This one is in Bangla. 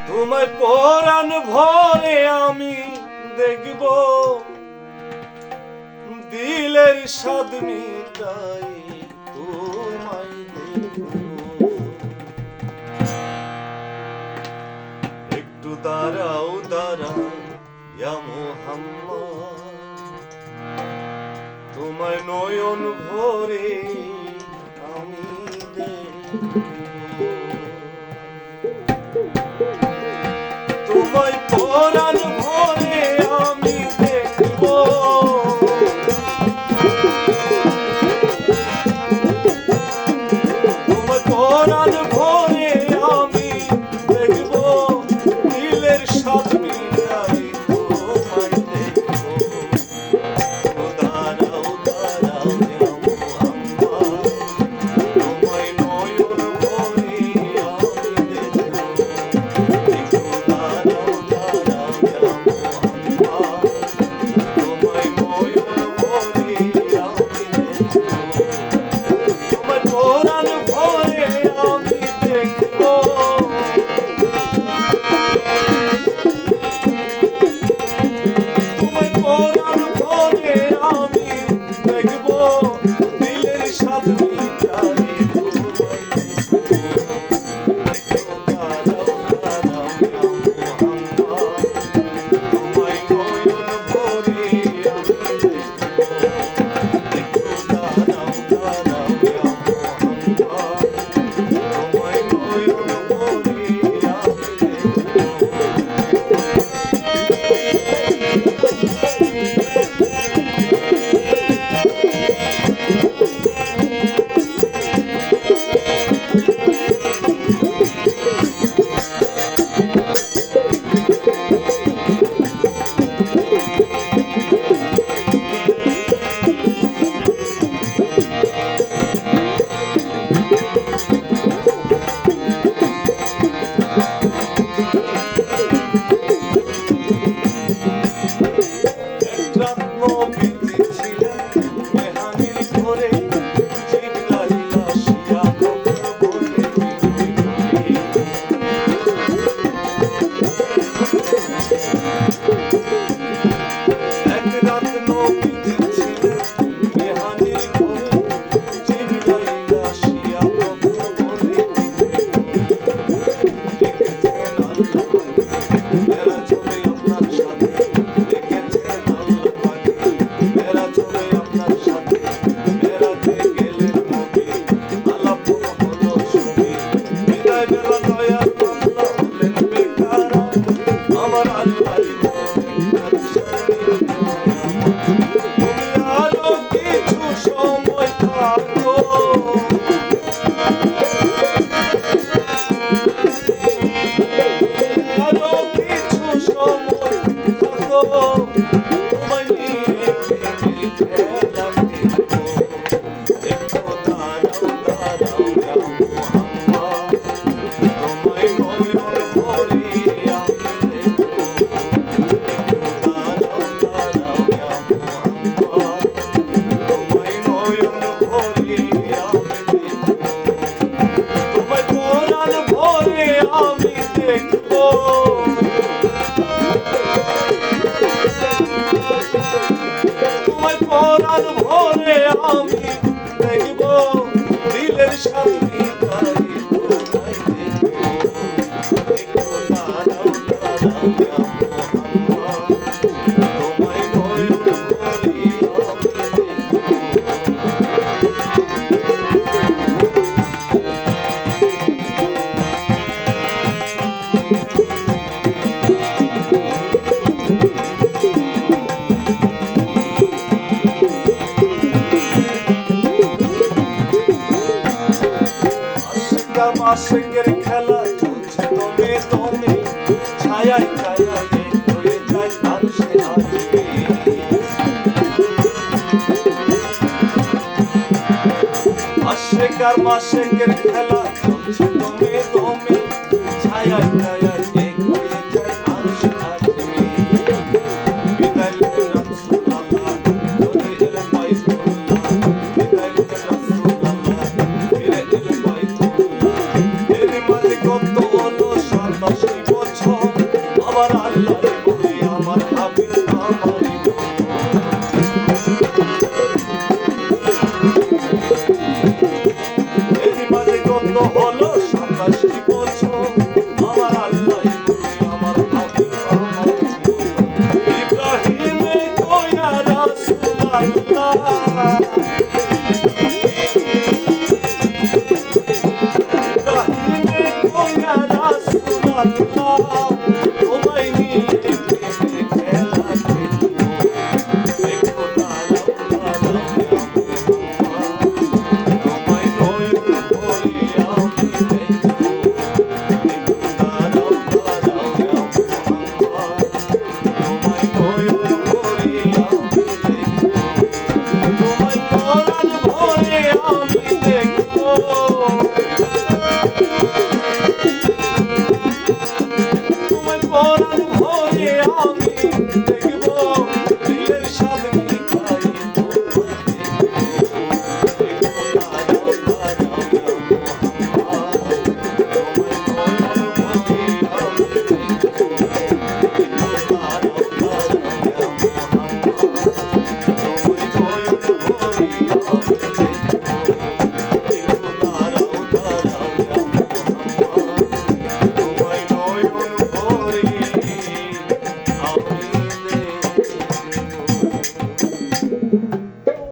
তোমায় পরাণ ভরে আমি দেখব, দিলের স্বাদ মিটাই তোমায় দেখব। একটু দাঁড়াও দাঁড়াও ইয়া মুহাম্মদ, তোমায় নয়ন ভরে আমি দেখব। তোমায় পরাণ ভরে আমি দেখব, তোমায় পরাণ ভরে আমি দেখব, দিলের স্বাদ মিটাই তোমায় দেখব। ও দাঁড়াও দাঁড়াও ইয়া মুহাম্মদ, তোমায় নয়ন ভরে আমি দেখব। তোমায় পরাণ ভরে আমি দেখব, দিলের স্বাদ মিটাই তোমায় দেখব। একটু দাঁড়াও দাঁড়াও ইয়া মুহাম্মদ, তোমায় নয়ন ভরে আমি আশিকের খেলা চলছে দমে দমে, ছায়ায় ছায়ায় হয়ে যায় আরশে আজিম। আশিক আর মাশিকের খেলা চলছে দমে দমে, ছায়ায় ছায়ায় হয়ে যায় আরশে আজিম। বিদায় নিন রাসূলুল্লাহ, চলে এলেন বাইতুল্লাহ। বিদায় নিন রাসূলুল্লাহ, ফিরে এলেন বাইতুল্লাহ। কত হলো 87 বছর। তাই বলি আমার হাবিব আমার ইব্রাহিম কয়া রাসূলুল্লাহ ইব্রাহিম কয়া রাসূলুল্লাহ